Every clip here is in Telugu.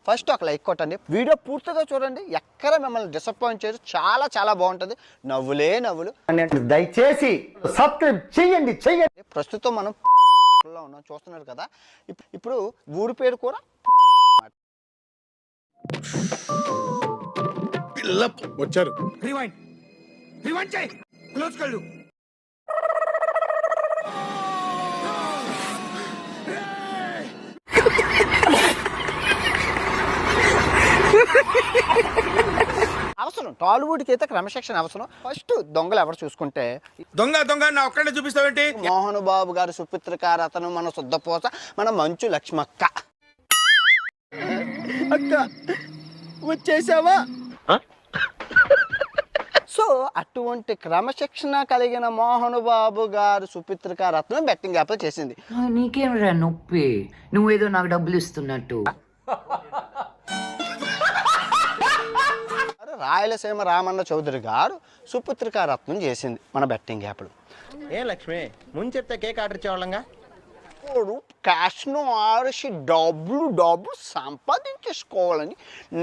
ఫస్ట్ ఒక లైక్ కొట్టండి, వీడియో పూర్తిగా చూడండి, ఎక్కడ మిమ్మల్ని డిసప్పాయింట్ చేయదు, చాలా చాలా బాగుంటుంది, నవ్వులే నవ్వులు. దయచేసి సబ్స్క్రైబ్ చేయండి. ప్రస్తుతం మనం లో ఉన్నాం, చూస్తున్నారు కదా. ఇప్పుడు ఊరి పేరు కూడా వచ్చారు. అవసరం, టాలీవుడ్కి అయితే క్రమశిక్షణ అవసరం. ఫస్ట్ దొంగలు ఎవరు చూసుకుంటే దొంగ నా ఒక్కడే చూపిస్తావేంటి? మోహన్ బాబు గారు, సుపిత్ర గారు, అతను మన శుద్ధపోస, మన మంచు లక్ష్మక్క. అక్క వచ్చేసావా? సో అటువంటి క్రమశిక్షణ కలిగిన మోహన్ బాబు గారు, సుపిత్ర గారు, అతను బెట్టింగ్ యాప్ చేసింది. నీకేం రా నొప్పి, నువ్వేదో నాకు డబ్బులు ఇస్తున్నట్టు. రాయలసీమ రామన్న చౌదరి గారు సుపుత్రికా రత్నం చేసింది మన బెట్టింగ్ యాప్లు. ఏ లక్ష్మి, ముందు చెప్తే కేక్ ఆర్డర్ ఇచ్చేవాళ్ళంగా. ఇప్పుడు క్యాష్ను ఆడిసి డబ్బులు సంపాదించేసుకోవాలని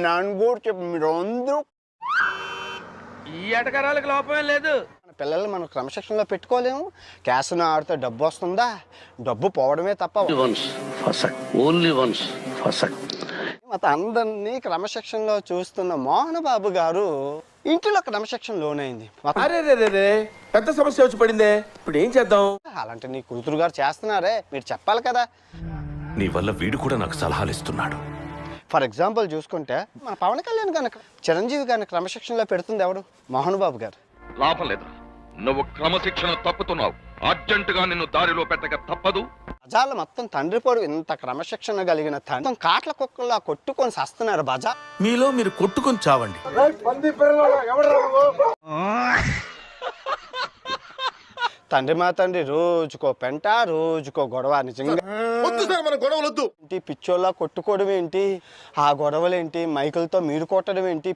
నన్ను కూడా చెప్పి మీరు అందరూ ఈ ఎటకరాలకు లోపమే లేదు. మన పిల్లలు మనం క్రమశిక్షణలో పెట్టుకోలేము. క్యాష్ను ఆడితే డబ్బు వస్తుందా? డబ్బు పోవడమే తప్ప. అందరినీ క్రమశిక్షణలో చూస్తున్న మోహన్ బాబు గారు ఇంటిలో క్రమశిక్షణ లోనైంది. పెద్ద సమస్య వచ్చి పడిందే, ఇప్పుడు ఏం చేద్దాం? అలాంటి నీ కూతురు గారు చేస్తున్నారే, మీరు చెప్పాలి కదా. నీ వల్ల వీడు కూడా నాకు సలహాలు ఇస్తున్నాడు. ఫర్ ఎగ్జాంపుల్ చూసుకుంటే మన పవన్ కళ్యాణ్ గారిని, చిరంజీవి గారిని క్రమశిక్షణలో పెడుతుంది ఎవడు? మోహన్ బాబు గారు. లాభం లేదు, నువ్వు క్రమశిక్షణ తప్పుతున్నావు. అర్జెంటుగా నిన్ను దారిలో పెట్టక తప్పదు. బజార్లో మొత్తం తండ్రి పొడు ఇంత క్రమశిక్షణ కలిగిన తండ్రి కాట్ల కుక్కలా కొట్టుకొని సస్తున్నారు బజార్. మీలో మీరు కొట్టుకొని చావండి. తండ్రి మా తండ్రి రోజుకో పెంట, రోజుకో గొడవ. నిజంగా మన గొడవలొద్దు. ఏంటి పిచ్చోళ్ళ కొట్టుకోవడం ఏంటి, ఆ గొడవలు ఏంటి, మైకులతో మీరు కొట్టడం ఏంటి?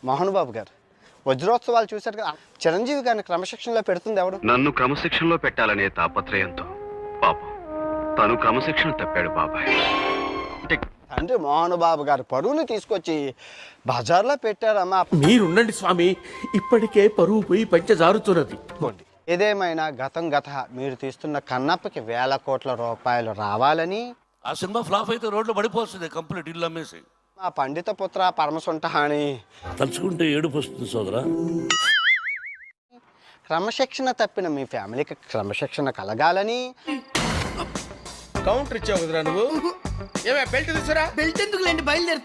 మోహన్ బాబు గారు వజ్రోత్సవాలు చూశారు కదా, చిరంజీవి గారిని క్రమశిక్షణలో పెడుతుంది ఎవడు? నన్ను క్రమశిక్షణలో పెట్టాలనే తాపత్రయంతో పాపం తను క్రమశిక్షణ తప్పాడు బాబాయ్. తండ్రి మోహన్ బాబు గారు పరువుని తీసుకొచ్చి బజార్లో పెట్టారమ్మా. మీరుండండి స్వామి, ఇప్పటికే పరువు పోయి పంచ జారుతున్నది. ఏదేమైనా గతం మీరు తీస్తున్న కన్నప్పకి 1000 కోట్ల రూపాయలు రావాలని. ఆ సినిమా ఫ్లాప్ అయితే రోడ్లో పడిపోతుంది, కంప్లీట్ ఇల్లు అమ్మేసి. మా పండిత పుత్ర పరమసుంట అని తలుచుకుంటే ఏడుపు వస్తుంది సోదరా. క్రమశిక్షణ తప్పిన మీ ఫ్యామిలీకి క్రమశిక్షణ కలగాలని. కౌంటర్ ఇచ్చావు కదరా నువ్వు. ఏమే బెల్ట్ తీసురా. బెల్ట్ ఎందుకు లేండి, బయలుదేరు.